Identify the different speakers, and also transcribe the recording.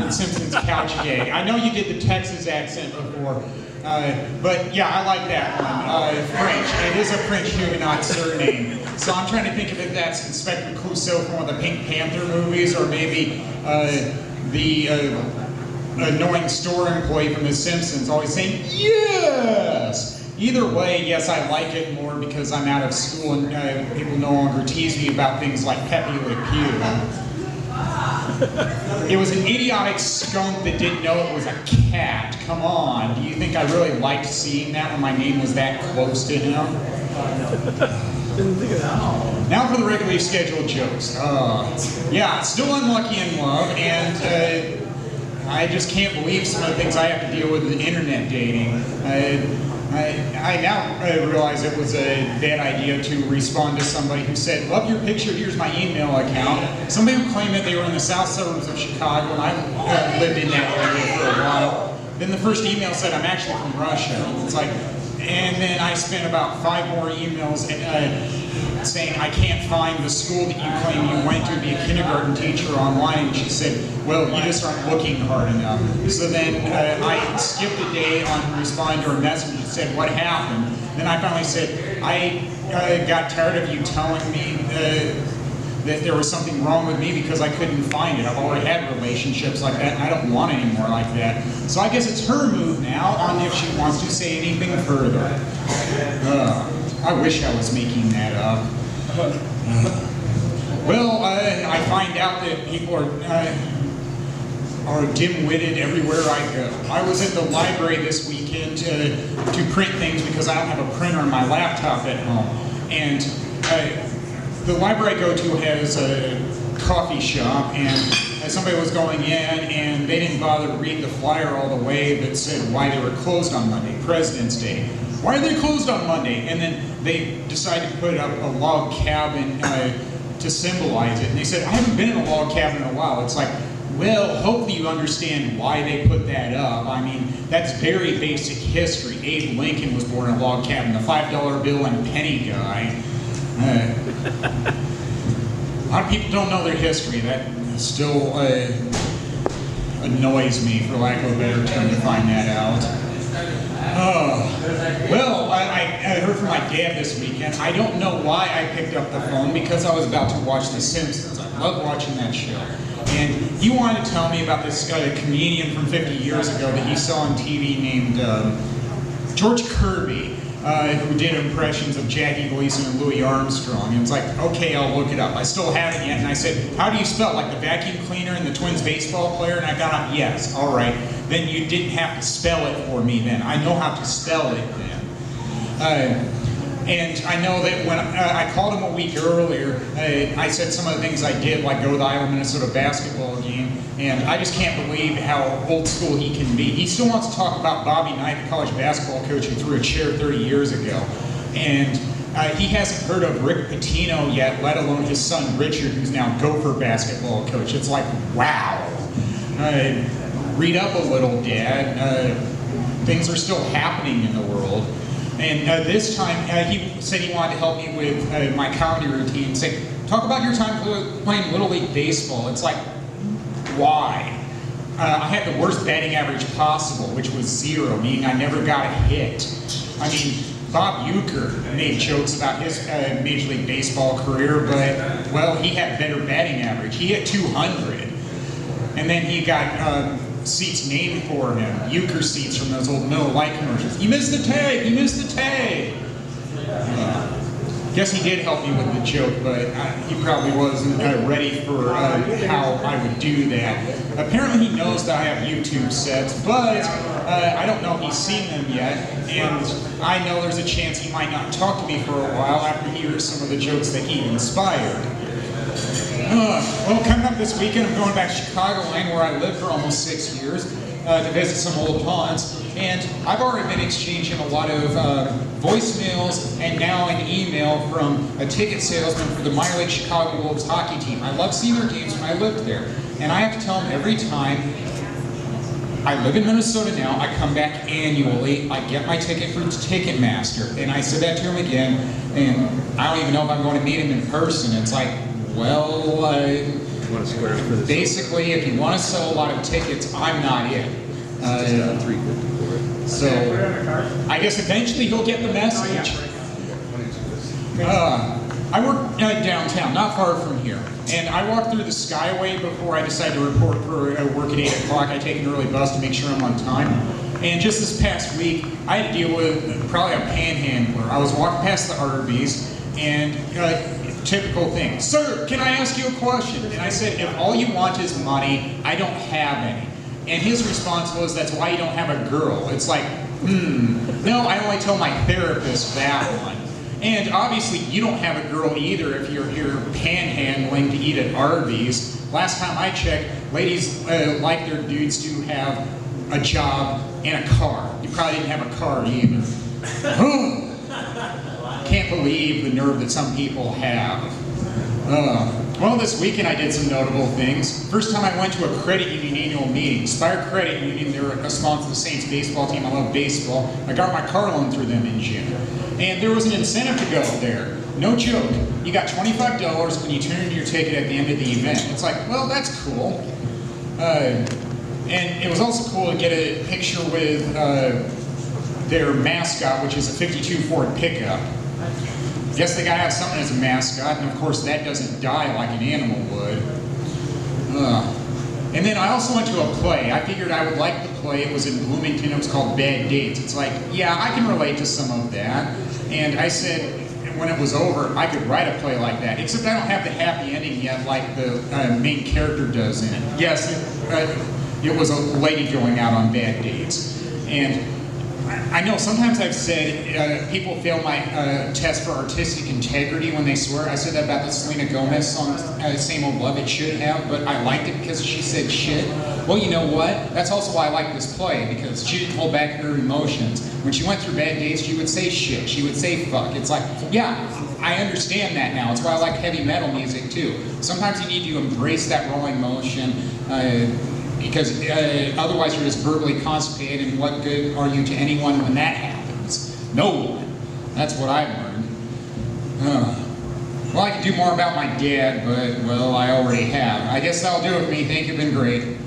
Speaker 1: the Simpsons couch gag. I know you did the Texas accent before, but yeah, I like that one. French. It is a French Huguenot surname. So I'm trying to think if that's Inspector Clouseau from one of the Pink Panther movies, or maybe the annoying store employee from The Simpsons always saying, yes! Either way, yes, I like it more because I'm out of school and people no longer tease me about things like Pepe Le Pew. It was an idiotic skunk that didn't know it was a cat. Come on. Do you think I really liked seeing that when my name was that close to him? Now for the regularly scheduled jokes. Yeah, still unlucky in love, and I just can't believe some of the things I have to deal with internet dating. I now realize it was a bad idea to respond to somebody who said, love your picture, here's my email account. Somebody who claimed that they were in the south suburbs of Chicago, and I lived in that area for a while. Then the first email said, I'm actually from Russia. It's like, and then I spent about 5 more emails saying, I can't find the school that you claim you went to be a kindergarten teacher online. And she said, well, you just aren't looking hard enough. So then I skipped a day on responding to her message and said, what happened? Then I finally said, I got tired of you telling me that there was something wrong with me because I couldn't find it. I've already had relationships like that, and I don't want any more like that. So I guess it's her move now on if she wants to say anything further. I wish I was making that up. Well, I find out that people are dim-witted everywhere I go. I was at the library this weekend to print things because I don't have a printer on my laptop at home. And the library I go to has a coffee shop, and somebody was going in and they didn't bother to read the flyer all the way that said why they were closed on Monday, President's Day. Why are they closed on Monday? And then they decided to put up a log cabin to symbolize it. And they said, I haven't been in a log cabin in a while. It's like, well, hopefully you understand why they put that up. I mean, that's very basic history. Abe Lincoln was born in a log cabin, the $5 bill and penny guy. A lot of people don't know their history. That still annoys me, for lack of a better term, to find that out. Well, I heard from my dad this weekend. I don't know why I picked up the phone, because I was about to watch The Simpsons. I love watching that show. And he wanted to tell me about this comedian from 50 years ago that he saw on TV named George Kirby, who did impressions of Jackie Gleason and Louie Armstrong. And it's like, okay, I'll look it up. I still haven't yet. And I said, how do you spell? Like the vacuum cleaner and the Twins baseball player? And I got up, yes, all right. Then you didn't have to spell it for me then. I know how to spell it then. And I know that when I called him a week earlier, I said some of the things I did, like go to the Iowa Minnesota basketball game, and I just can't believe how old school he can be. He still wants to talk about Bobby Knight, the college basketball coach who threw a chair 30 years ago. And he hasn't heard of Rick Pitino yet, let alone his son Richard, who's now Gopher basketball coach. It's like, wow. Read up a little, Dad. Things are still happening in the world. And this time, he said he wanted to help me with my comedy routine. Say, talk about your time playing Little League Baseball. It's like, why? I had the worst batting average possible, which was 0, meaning I never got a hit. I mean, Bob Uecker made jokes about his Major League Baseball career, but, well, he had better batting average. He hit 200. And then he got seats named for him, Uecker seats from those old Miller Lite commercials. He missed the tag, he missed the tag. Guess he did help me with the joke, but he probably wasn't ready for how I would do that. Apparently he knows that I have YouTube sets, but I don't know if he's seen them yet, and I know there's a chance he might not talk to me for a while after he hears some of the jokes that he inspired. Well, coming up this weekend, I'm going back to Chicagoland, where I lived for almost 6 years, to visit some old haunts. And I've already been exchanging a lot of voicemails and now an email from a ticket salesman for the minor league Chicago Wolves hockey team. I loved seeing their games when I lived there. And I have to tell him every time, I live in Minnesota now, I come back annually, I get my ticket from Ticketmaster. And I said that to him again, and I don't even know if I'm going to meet him in person. It's like, well,
Speaker 2: Want to square for this?
Speaker 1: Basically, if you want to sell a lot of tickets, I'm not it.
Speaker 2: $350 for it.
Speaker 1: So, I guess eventually he'll get the message. I work downtown, not far from here. And I walk through the Skyway before I decide to report for work at 8 o'clock. I take an early bus to make sure I'm on time. And just this past week, I had to deal with probably a panhandler. I was walking past the RVs, and typical thing, "Sir, can I ask you a question?" And I said, "If all you want is money, I don't have any." And his response was, "That's why you don't have a girl." It's like, no, I only tell my therapist that one. And obviously, you don't have a girl either if you're here panhandling to eat at RVs. Last time I checked, ladies like their dudes to have a job and a car. You probably didn't have a car either. Can't believe the nerve that some people have. Well, this weekend I did some notable things. First time I went to a credit union annual meeting. Spire Credit Union, they're a sponsor of the Saints baseball team. I love baseball. I got my car loan through them in June. And there was an incentive to go there. No joke. You got $25 when you turn in your ticket at the end of the event. It's like, well, that's cool. And it was also cool to get a picture with their mascot, which is a '52 Ford pickup. Guess they gotta have something as a mascot, and of course that doesn't die like an animal would. And then I also went to a play. I figured I would like the play. It was in Bloomington. It was called Bad Dates. It's like, yeah, I can relate to some of that. And I said, when it was over, I could write a play like that, except I don't have the happy ending yet like the main character does in it. Yes, it was a lady going out on bad dates. And I know sometimes I've said people fail my test for artistic integrity when they swear. I said that about the Selena Gomez song, Same Old Love, It Should Have, but I liked it because she said shit. Well, you know what? That's also why I like this play, because she didn't hold back her emotions. When she went through bad days, she would say shit. She would say fuck. It's like, yeah, I understand that now. It's why I like heavy metal music too. Sometimes you need to embrace that raw emotion. Because otherwise you're just verbally constipated, and what good are you to anyone when that happens? No one. That's what I've learned. Well, I could do more about my dad, but, well, I already have. I guess that'll do it for me. Thank you, been great.